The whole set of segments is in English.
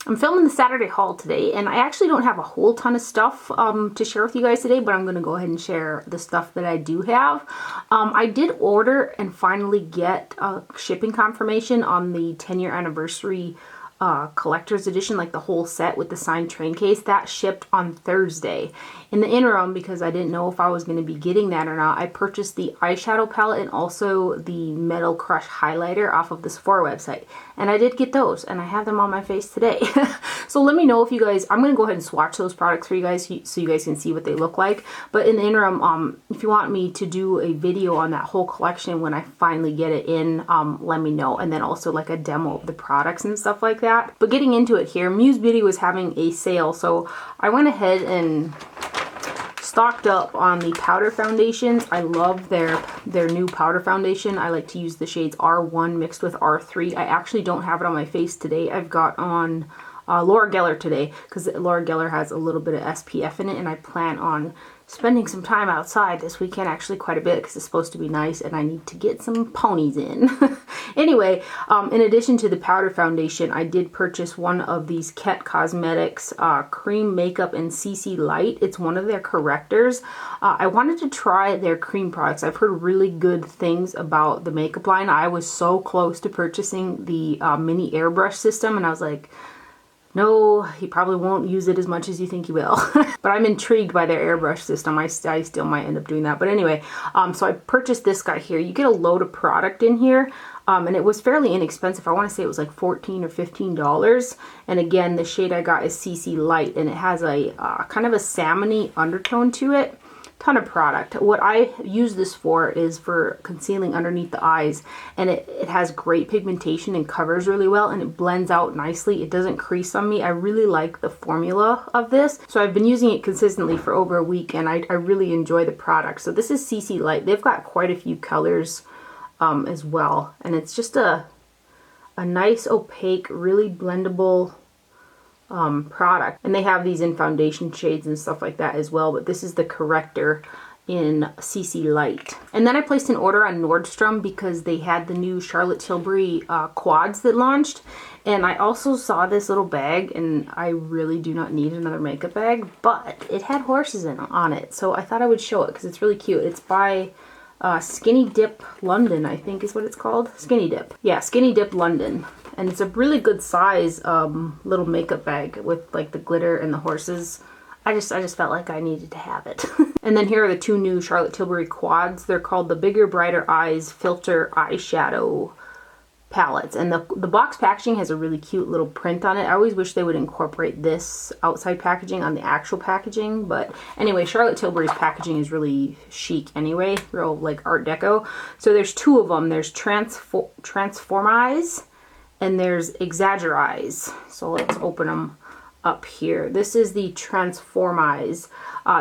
I'm filming the Saturday haul today, and I actually don't have a whole ton of stuff to share with you guys today, but I'm going to go ahead and share the stuff that I do have. I did order and finally get a shipping confirmation on the 10-year anniversary collector's edition, like the whole set with the signed train case. That shipped on Thursday. In the interim, because I didn't know if I was going to be getting that or not, I purchased the eyeshadow palette and also the Metal Crush highlighter off of the Sephora website. And I did get those, and I have them on my face today. So let me know if you guys, I'm going to go ahead and swatch those products for you guys so you guys can see what they look like. But in the interim, if you want me to do a video on that whole collection when I finally get it in, let me know. And then also like a demo of the products and stuff like that. But getting into it here, Muse Beauty was having a sale, so I went ahead and stocked up on the powder foundations. I love their new powder foundation. I like to use the shades R1 mixed with R3. I actually don't have it on my face today. I've got on Laura Geller today because Laura Geller has a little bit of SPF in it, and I plan on spending some time outside this weekend, actually quite a bit, because it's supposed to be nice and I need to get some ponies in. Anyway, in addition to the powder foundation, I did purchase one of these Kett Cosmetics Cream Makeup in CC Light. It's one of their correctors. I wanted to try their cream products. I've heard really good things about the makeup line. I was so close to purchasing the mini airbrush system, and I was like, no, he probably won't use it as much as you think he will. But I'm intrigued by their airbrush system. I still might end up doing that. But anyway, so I purchased this guy here. You get a load of product in here. And it was fairly inexpensive. I want to say it was like $14 or $15. And again, the shade I got is CC Light. And it has a kind of a salmon-y undertone to it. Ton of product. What I use this for is for concealing underneath the eyes, and it has great pigmentation and covers really well, and it blends out nicely. It doesn't crease on me. I really like the formula of this, so I've been using it consistently for over a week, and I really enjoy the product. So this is CC Light. They've got quite a few colors as well, and it's just a nice opaque, really blendable product. And they have these in foundation shades and stuff like that as well, but this is the corrector in CC Light. And then I placed an order on Nordstrom because they had the new Charlotte Tilbury quads that launched, and I also saw this little bag, and I really do not need another makeup bag, but it had horses on it, so I thought I would show it because it's really cute. It's by Skinny Dip London, I think is what it's called. Skinny Dip. Yeah, Skinny Dip London. And it's a really good size little makeup bag with like the glitter and the horses. I just felt like I needed to have it. And then here are the two new Charlotte Tilbury quads. They're called the Bigger Brighter Eyes Filter Eyeshadow Palettes. And the box packaging has a really cute little print on it. I always wish they would incorporate this outside packaging on the actual packaging. But anyway, Charlotte Tilbury's packaging is really chic anyway. Real like Art Deco. So there's two of them. There's Transformize and there's Exaggerize. So let's open them up here. This is the Transformize.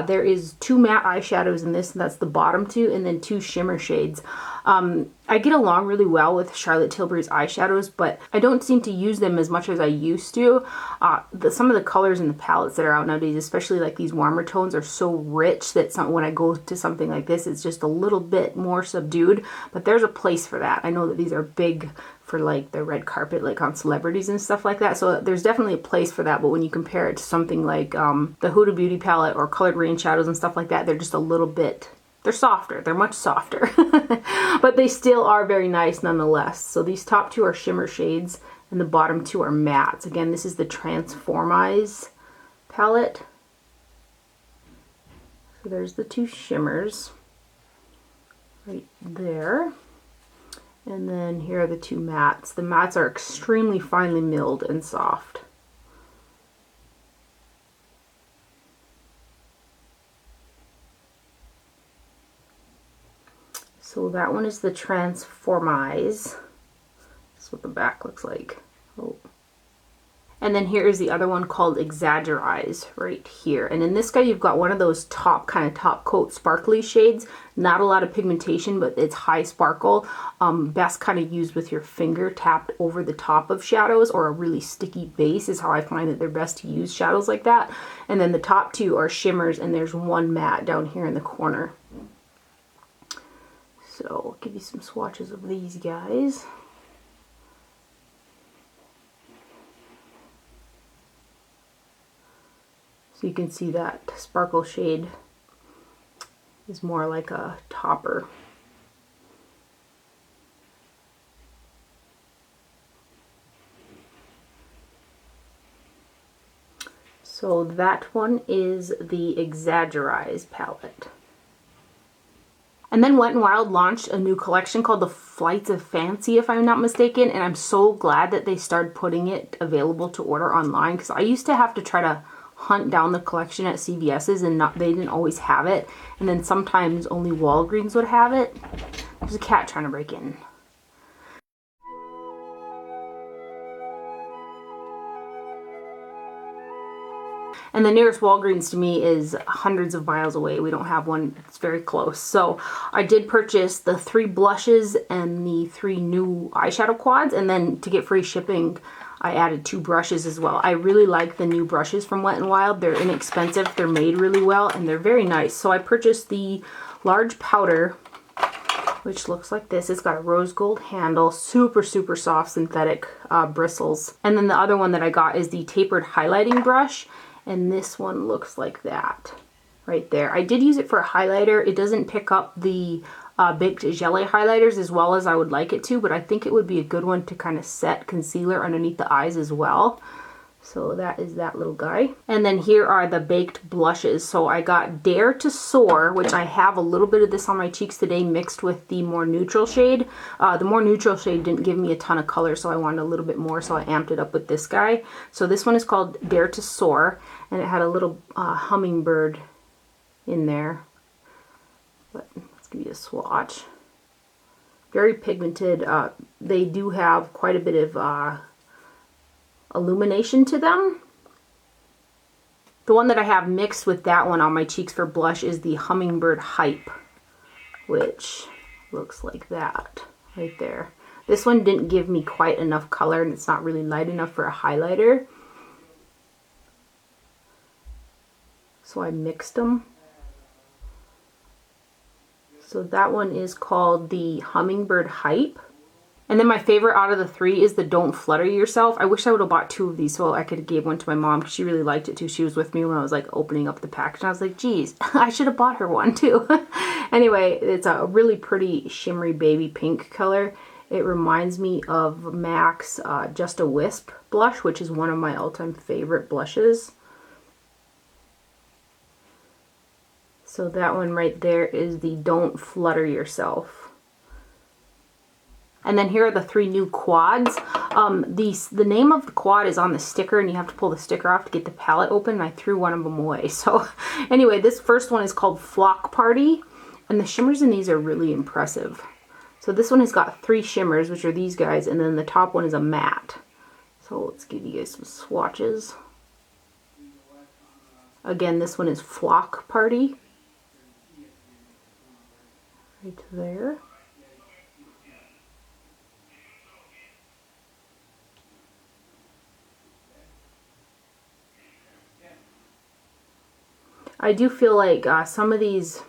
There is two matte eyeshadows in this, and that's the bottom two, and then two shimmer shades. I get along really well with Charlotte Tilbury's eyeshadows, but I don't seem to use them as much as I used to. Some of the colors in the palettes that are out nowadays, especially like these warmer tones, are so rich that when I go to something like this, it's just a little bit more subdued, but there's a place for that. I know that these are big for like the red carpet, like on celebrities and stuff like that, so there's definitely a place for that. But when you compare it to something like the Huda Beauty palette or Colored Rain shadows and stuff like that, they're just a little bit, they're softer. They're much softer. But they still are very nice nonetheless. So these top two are shimmer shades and the bottom two are mattes. Again, this is the Transformize palette. So there's the two shimmers right there. And then here are the two mattes. The mattes are extremely finely milled and soft. So that one is the Transformize. That's what the back looks like. Oh. And then here is the other one called Exaggerize right here. And in this guy, you've got one of those top coat sparkly shades. Not a lot of pigmentation, but it's high sparkle. Best kind of used with your finger tapped over the top of shadows, or a really sticky base is how I find that they're best to use shadows like that. And then the top two are shimmers, and there's one matte down here in the corner. So I'll give you some swatches of these guys. So you can see that sparkle shade is more like a topper. So that one is the Exaggerize palette. And then Wet n Wild launched a new collection called the Flights of Fancy, if I'm not mistaken, and I'm so glad that they started putting it available to order online, because I used to have to try to hunt down the collection at CVS's and they didn't always have it, and then sometimes only Walgreens would have it. There's a cat trying to break in. And the nearest Walgreens to me is hundreds of miles away. We don't have one. It's very close. So I did purchase the 3 blushes and the 3 new eyeshadow quads. And then to get free shipping, I added 2 brushes as well. I really like the new brushes from Wet n Wild. They're inexpensive. They're made really well. And they're very nice. So I purchased the large powder, which looks like this. It's got a rose gold handle, super, super soft synthetic bristles. And then the other one that I got is the tapered highlighting brush. And this one looks like that right there. I did use it for a highlighter. It doesn't pick up the baked gelée highlighters as well as I would like it to, but I think it would be a good one to kind of set concealer underneath the eyes as well. So that is that little guy. And then here are the baked blushes. So I got Dare to Soar, which I have a little bit of this on my cheeks today mixed with the more neutral shade. The more neutral shade didn't give me a ton of color, so I wanted a little bit more, so I amped it up with this guy. So this one is called Dare to Soar, and it had a little hummingbird in there. But let's give you a swatch. Very pigmented. They do have quite a bit of illumination to them. The one that I have mixed with that one on my cheeks for blush is the Hummingbird Hype, which looks like that right there. This one didn't give me quite enough color, and it's not really light enough for a highlighter. So I mixed them. So that one is called the Hummingbird Hype. And then my favorite out of the 3 is the Don't Flutter Yourself. I wish I would have bought 2 of these so I could have gave one to my mom, because she really liked it too. She was with me when I was like opening up the package, and I was like, geez, I should have bought her one too. Anyway, it's a really pretty shimmery baby pink color. It reminds me of MAC's Just a Wisp blush, which is one of my all-time favorite blushes. So that one right there is the Don't Flutter Yourself. And then here are the 3 new quads. The name of the quad is on the sticker, and you have to pull the sticker off to get the palette open, and I threw one of them away. So anyway, this first one is called Flock Party, and the shimmers in these are really impressive. So this one has got 3 shimmers, which are these guys, and then the top one is a matte. So let's give you guys some swatches. Again, this one is Flock Party. Right there. I do feel like some of these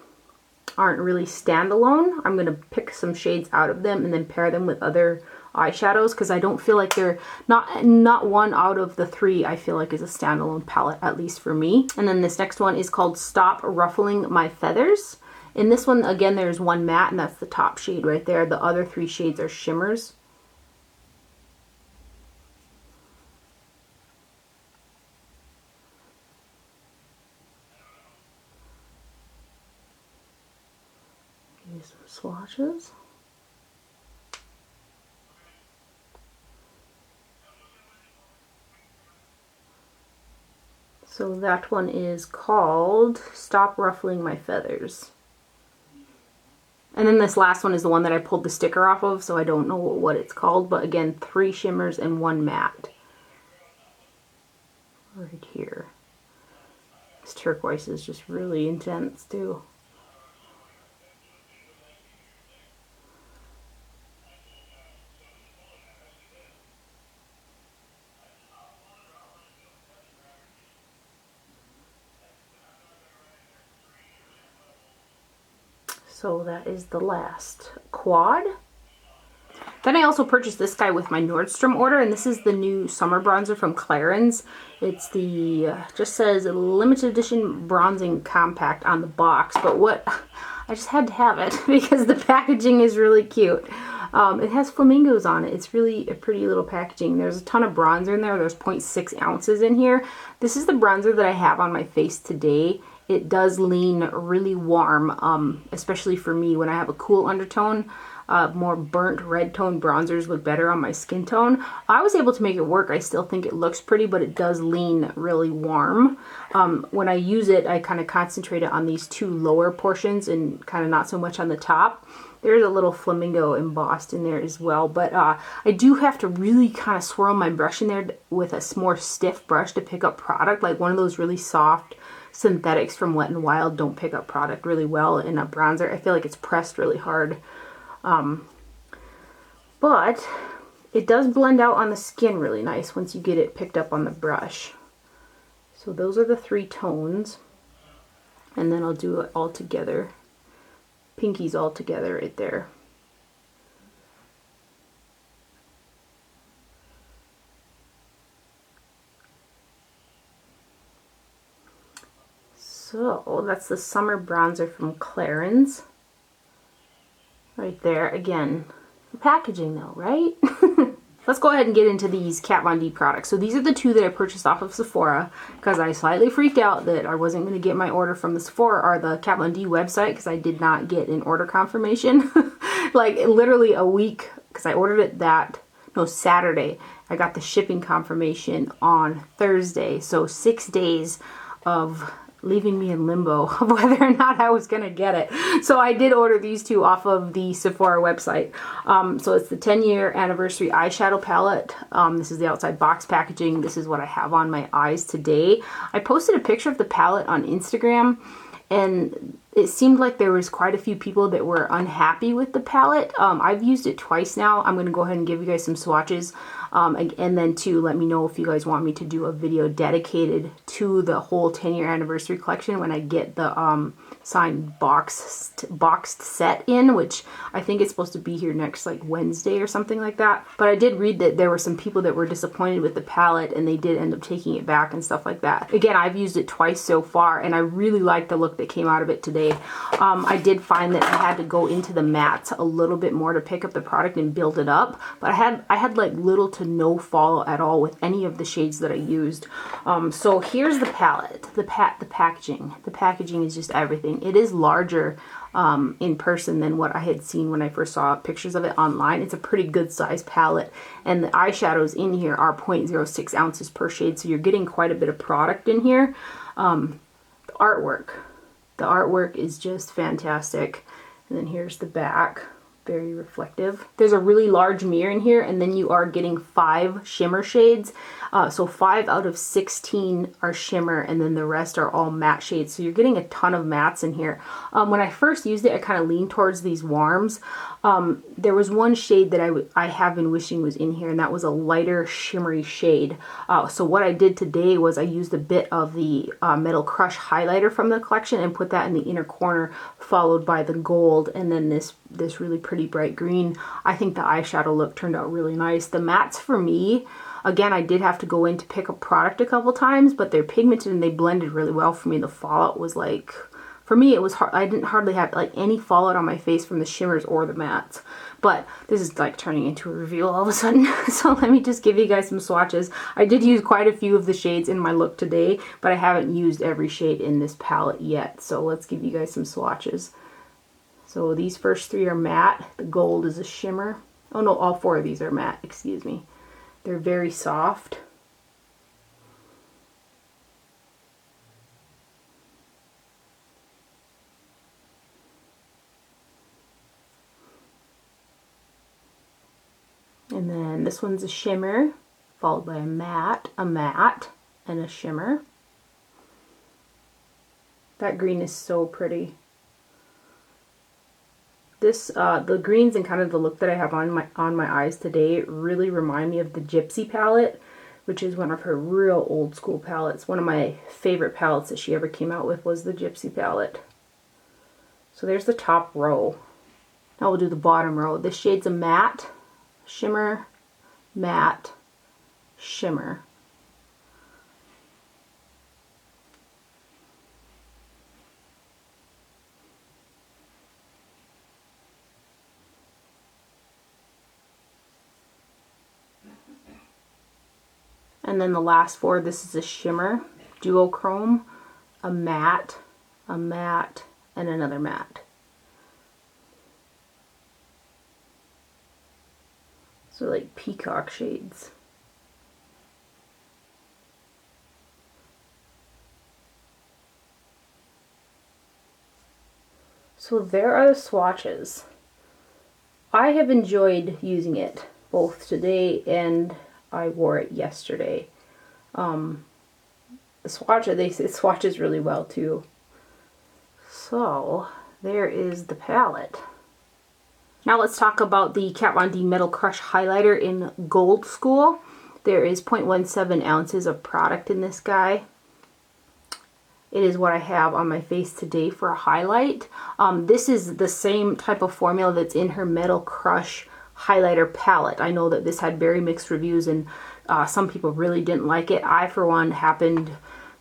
aren't really standalone. I'm going to pick some shades out of them and then pair them with other eyeshadows, because I don't feel like they're not one out of the 3 I feel like is a standalone palette, at least for me. And then this next one is called Stop Ruffling My Feathers. In this one, again, there's one matte, and that's the top shade right there. The other 3 shades are shimmers. Some swatches. So that one is called Stop Ruffling My Feathers. And then this last one is the one that I pulled the sticker off of, so I don't know what it's called, but again, 3 shimmers and 1 matte. Right here. This turquoise is just really intense too. So that is the last quad. Then I also purchased this guy with my Nordstrom order, and this is the new summer bronzer from Clarins. It's the, just says limited edition bronzing compact on the box, but what, I just had to have it because the packaging is really cute. It has flamingos on it. It's really a pretty little packaging. There's a ton of bronzer in there. There's 0.6 ounces in here. This is the bronzer that I have on my face today. It does lean really warm, especially for me when I have a cool undertone. More burnt red tone bronzers look better on my skin tone. I was able to make it work. I still think it looks pretty, but it does lean really warm. When I use it, I kind of concentrate it on these two lower portions and kind of not so much on the top. There's a little flamingo embossed in there as well, but I do have to really kind of swirl my brush in there with a more stiff brush to pick up product, like one of those really soft synthetics from Wet n Wild don't pick up product really well in a bronzer. I feel like it's pressed really hard. But it does blend out on the skin really nice once you get it picked up on the brush. So those are the 3 tones, and then I'll do it all together. Pinkies all together right there. So that's the summer bronzer from Clarins. Right there. Again, the packaging though, right? Let's go ahead and get into these Kat Von D products. So these are the 2 that I purchased off of Sephora because I slightly freaked out that I wasn't going to get my order from the Sephora or the Kat Von D website because I did not get an order confirmation. Like literally a week, because I ordered it Saturday. I got the shipping confirmation on Thursday. So 6 days of leaving me in limbo of whether or not I was going to get it. So I did order these 2 off of the Sephora website. So it's the 10-year anniversary eyeshadow palette. This is the outside box packaging. This is what I have on my eyes today. I posted a picture of the palette on Instagram, and it seemed like there was quite a few people that were unhappy with the palette. I've used it twice now. I'm going to go ahead and give you guys some swatches. And then too, let me know if you guys want me to do a video dedicated to the whole 10-year anniversary collection when I get the signed boxed set in, which I think it's supposed to be here next like Wednesday or something like that. But I did read that there were some people that were disappointed with the palette and they did end up taking it back and stuff like that. Again, I've used it twice so far and I really like the look that came out of it today. I did find that I had to go into the mattes a little bit more to pick up the product and build it up, but I had like little to no fall at all with any of the shades that I used. So here's the palette, the packaging. The packaging is just everything. It is larger in person than what I had seen when I first saw pictures of it online. It's a pretty good size palette, and the eyeshadows in here are 0.06 ounces per shade, so you're getting quite a bit of product in here. The artwork is just fantastic. And then here's the back. Very reflective. There's a really large mirror in here, and then you are getting 5 shimmer shades. So 5 out of 16 are shimmer, and then the rest are all matte shades. So you're getting a ton of mattes in here. When I first used it, I kind of leaned towards these warms. There was one shade that I have been wishing was in here, and that was a lighter shimmery shade. So what I did today was I used a bit of the Metal Crush highlighter from the collection and put that in the inner corner, followed by the gold, and then this really pretty bright green. I think the eyeshadow look turned out really nice. The mattes for me, again, I did have to go in to pick up product a couple times, but they're pigmented and they blended really well for me. The fallout was like, for me it was hard. I didn't hardly have like any fallout on my face from the shimmers or the mattes. But this is like turning into a review all of a sudden. So let me just give you guys some swatches. I did use quite a few of the shades in my look today, but I haven't used every shade in this palette yet. So let's give you guys some swatches. So these first 3 are matte. The gold is a shimmer. Oh no, all 4 of these are matte, excuse me. They're very soft. And then this one's a shimmer, followed by a matte, and a shimmer. That green is so pretty. This, the greens and kind of the look that I have on my eyes today really remind me of the Gypsy palette, which is one of her real old school palettes. One of my favorite palettes that she ever came out with was the Gypsy palette. So there's the top row. Now we'll do the bottom row. This shade's a matte. shimmer, matte, shimmer. And then the last four, this is a shimmer, duochrome, a matte, and another matte. So like peacock shades. So there are the swatches. I have enjoyed using it both today and I wore it yesterday. The swatch, it swatches really well too. So there is the palette. Now let's talk about the Kat Von D Metal Crush highlighter in Gold School. There is 0.17 ounces of product in this guy. It is what I have on my face today for a highlight. This is the same type of formula that's in her Metal Crush highlighter palette. I know that this had very mixed reviews and some people really didn't like it. I, for one, happened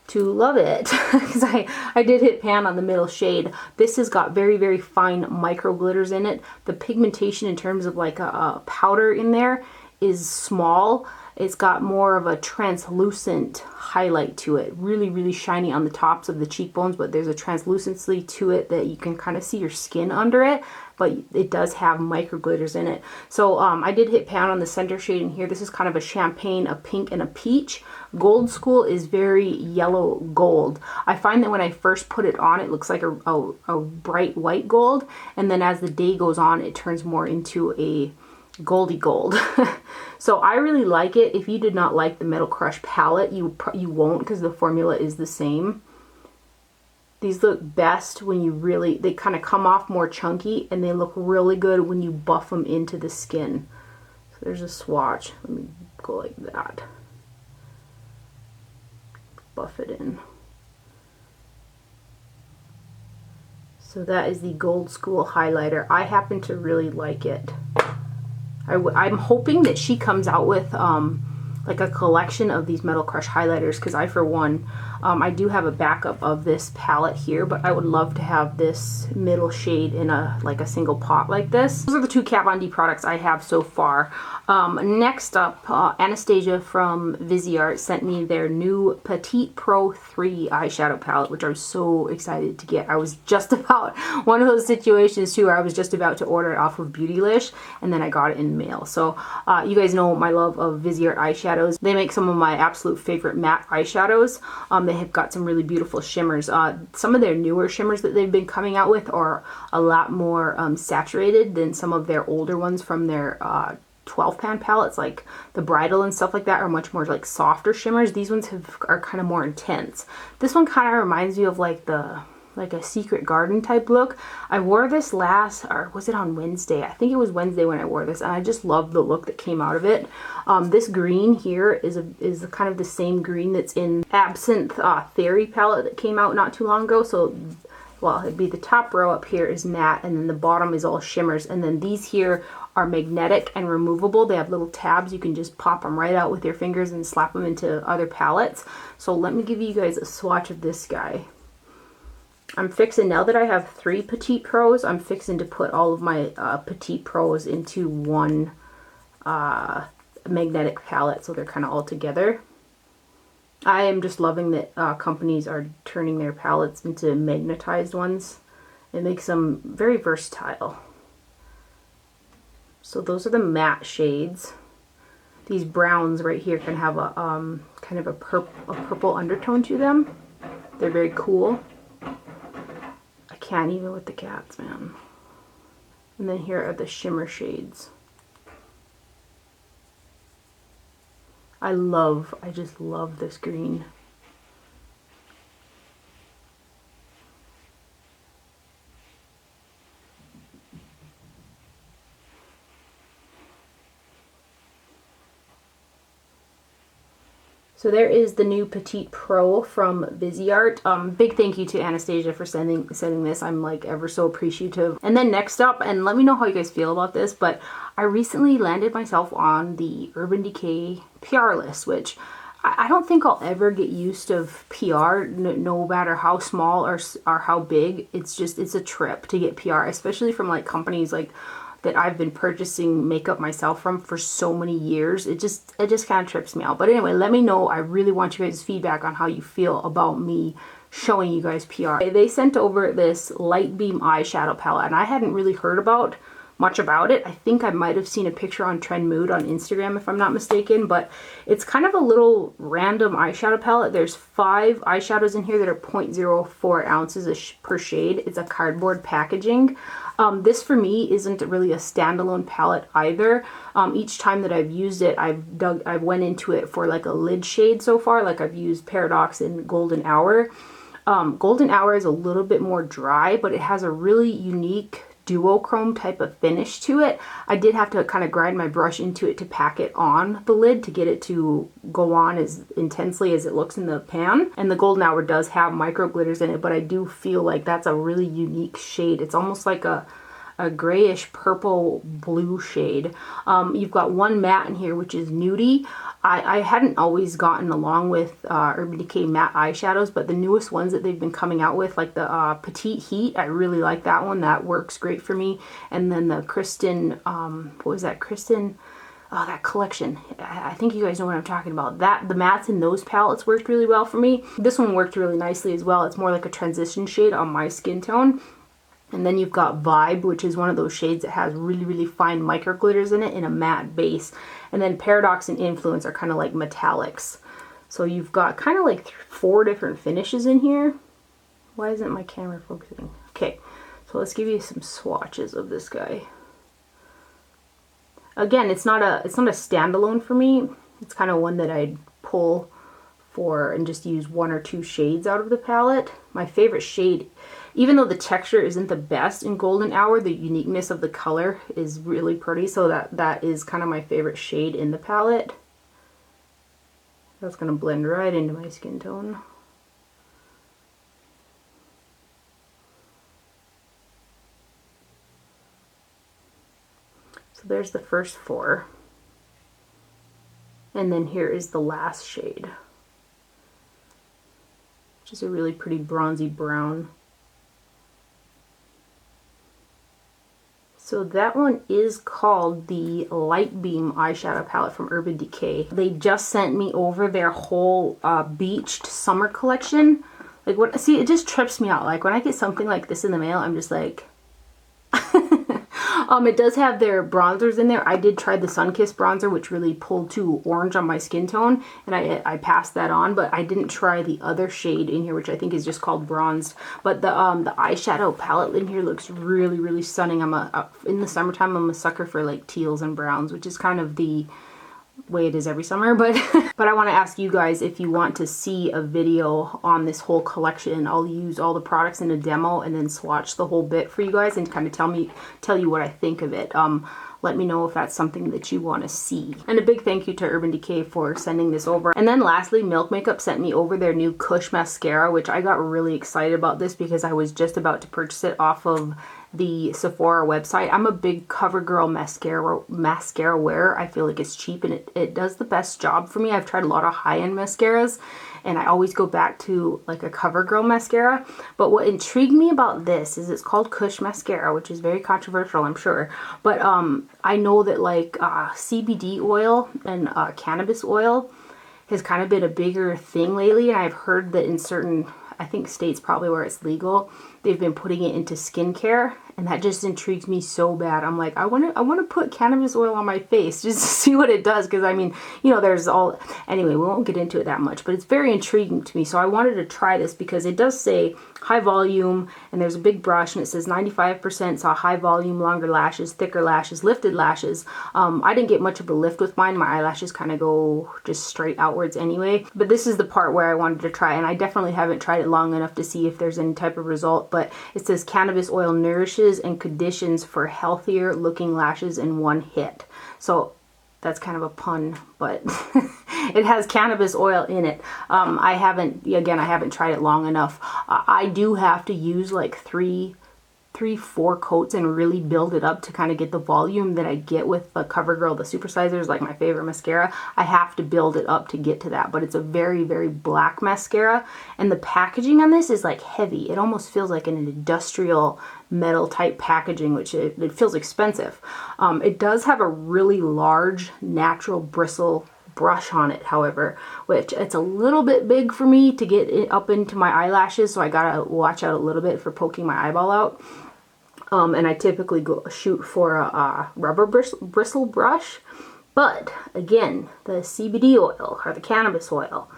to love it because I did hit pan on the middle shade. This has got very, very fine micro glitters in it. The pigmentation in terms of like a powder in there is small. It's got more of a translucent highlight to it. Really, really shiny on the tops of the cheekbones, but there's a translucency to it that you can kind of see your skin under it, but it does have micro glitters in it. So I did hit pan on the center shade in here. This is kind of a champagne, a pink, and a peach. Gold School is very yellow gold. I find that when I first put it on, it looks like a bright white gold, and then as the day goes on, it turns more into a goldy gold. So I really like it. If you did not like the Metal Crush palette, you won't, because the formula is the same. These look best when you really, they kind of come off more chunky, and they look really good when you buff them into the skin. So there's a swatch. Let me go like that. Buff it in. So that is the Gold School highlighter. I happen to really like it. I'm hoping that she comes out with like a collection of these Metal Crush highlighters, because I, for one, I do have a backup of this palette here, but I would love to have this middle shade in like a single pot like this. Those are the two Kat Von D products I have so far. Next up, Anastasia from Viseart sent me their new Petite Pro 3 eyeshadow palette, which I was so excited to get. I was just about, one of those situations too, where I was just about to order it off of Beautylish, and then I got it in the mail. So you guys know my love of Viseart eyeshadows. They make some of my absolute favorite matte eyeshadows. They have got some really beautiful shimmers. Some of their newer shimmers that they've been coming out with are a lot more saturated than some of their older ones from their 12 pan palettes, like the Bridal and stuff like that, are much more like softer shimmers. These ones are kind of more intense. This one kind of reminds me of like a Secret Garden type look. I wore this last, or was it on Wednesday? I think it was Wednesday when I wore this, and I just love the look that came out of it. This green here is kind of the same green that's in Absinthe Theory palette that came out not too long ago. So, well, it'd be the top row up here is matte, and then the bottom is all shimmers, and then these here are magnetic and removable. They have little tabs. You can just pop them right out with your fingers and slap them into other palettes. So let me give you guys a swatch of this guy. I'm fixing, now that I have 3 Petite Pros, I'm fixing to put all of my Petite Pros into one magnetic palette, so they're kind of all together. I am just loving that companies are turning their palettes into magnetized ones. It makes them very versatile. So those are the matte shades. These browns right here can have a kind of a purple undertone to them. They're very cool. I can't even with the cats, man. And then here are the shimmer shades. I just love this green. So there is the new Petite Pro from Viseart. Big thank you to Anastasia for sending this. I'm like ever so appreciative. And then next up, and let me know how you guys feel about this, but I recently landed myself on the Urban Decay PR list, which I don't think I'll ever get used of PR, no matter how small or how big. It's a trip to get PR, especially from like companies like that I've been purchasing makeup myself from for so many years. It just kind of trips me out. But anyway, let me know. I really want you guys' feedback on how you feel about me showing you guys PR. They sent over this Light Beam eyeshadow palette, and I hadn't really heard much about it. I think I might have seen a picture on Trend Mood on Instagram if I'm not mistaken, but it's kind of a little random eyeshadow palette. There's 5 eyeshadows in here that are 0.04 ounces per shade. It's a cardboard packaging. This for me isn't really a standalone palette either. Each time that I've used it, I went into it for like a lid shade so far. Like I've used Paradox and Golden Hour. Golden Hour is a little bit more dry, but it has a really unique duochrome type of finish to it. I did have to kind of grind my brush into it to pack it on the lid to get it to go on as intensely as it looks in the pan. And the Golden Hour does have micro glitters in it, but I do feel like that's a really unique shade. It's almost like a grayish purple blue shade. You've got one matte in here, which is nudie. I hadn't always gotten along with Urban Decay matte eyeshadows, but the newest ones that they've been coming out with, like the Petite Heat, I really like that one. That works great for me. And then the Kristen, what was that? Kristen, oh, that collection. I think you guys know what I'm talking about. The mattes in those palettes worked really well for me. This one worked really nicely as well. It's more like a transition shade on my skin tone. And then you've got Vibe, which is one of those shades that has really, really fine micro glitters in it in a matte base. And then Paradox and Influence are kind of like metallics. So you've got kind of like 4 different finishes in here. Why isn't my camera focusing? Okay, so let's give you some swatches of this guy. Again, it's not a standalone for me. It's kind of one that I'd pull for and just use 1 or 2 shades out of the palette. My favorite shade, even though the texture isn't the best in Golden Hour, the uniqueness of the color is really pretty, so that is kind of my favorite shade in the palette. That's going to blend right into my skin tone. So there's the first 4. And then here is the last shade, which is a really pretty bronzy brown. So that one is called the Light Beam eyeshadow palette from Urban Decay. They just sent me over their whole beached summer collection. Like, what? See, it just trips me out. Like, when I get something like this in the mail, I'm just like... It does have their bronzers in there. I did try the Sunkissed bronzer, which really pulled too orange on my skin tone, and I passed that on, but I didn't try the other shade in here, which I think is just called Bronzed. But the eyeshadow palette in here looks really, really stunning. In the summertime, I'm a sucker for like teals and browns, which is kind of the way it is every summer, but but I want to ask you guys if you want to see a video on this whole collection. I'll use all the products in a demo and then swatch the whole bit for you guys and kind of tell you what I think of it. Let me know if that's something that you want to see. And a big thank you to Urban Decay for sending this over. And then lastly, Milk Makeup sent me over their new Kush mascara, which I got really excited about this because I was just about to purchase it off of the Sephora website. I'm a big CoverGirl mascara wearer. I feel like it's cheap and it does the best job for me. I've tried a lot of high-end mascaras and I always go back to like a CoverGirl mascara. But what intrigued me about this is it's called Kush mascara, which is very controversial, I'm sure. But I know that like CBD oil and cannabis oil has kind of been a bigger thing lately, and I've heard that in certain, I think states probably where it's legal, they've been putting it into skincare, and that just intrigues me so bad. I'm like, I want to put cannabis oil on my face just to see what it does, because I mean, you know, there's all, anyway, we won't get into it that much, but it's very intriguing to me. So I wanted to try this because it does say high volume, and there's a big brush, and it says 95% saw high volume, longer lashes, thicker lashes, lifted lashes. I didn't get much of a lift with mine. My eyelashes kind of go just straight outwards anyway, but this is the part where I wanted to try, and I definitely haven't tried it long enough to see if there's any type of result, but it says cannabis oil nourishes and conditions for healthier looking lashes in one hit. So That's kind of a pun, but it has cannabis oil in it. I haven't tried it long enough. I do have to use like three, 4 coats and really build it up to kind of get the volume that I get with the CoverGirl, the Supersizer is like my favorite mascara. I have to build it up to get to that, but it's a very, very black mascara, and the packaging on this is like heavy. It almost feels like an industrial metal type packaging, which it feels expensive. It does have a really large natural bristle brush on it, however, which it's a little bit big for me to get it up into my eyelashes, so I gotta watch out a little bit for poking my eyeball out. And I typically shoot for a rubber bristle brush, but again, the CBD oil or the cannabis oil,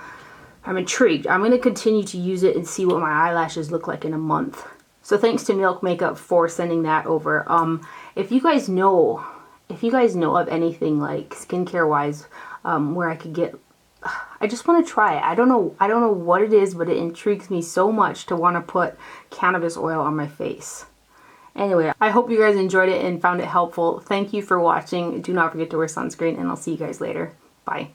I'm intrigued. I'm going to continue to use it and see what my eyelashes look like in a month. So thanks to Milk Makeup for sending that over. If you guys know of anything like skincare wise, where I could get, I just want to try it. I don't know what it is, but it intrigues me so much to want to put cannabis oil on my face. Anyway, I hope you guys enjoyed it and found it helpful. Thank you for watching. Do not forget to wear sunscreen, and I'll see you guys later. Bye.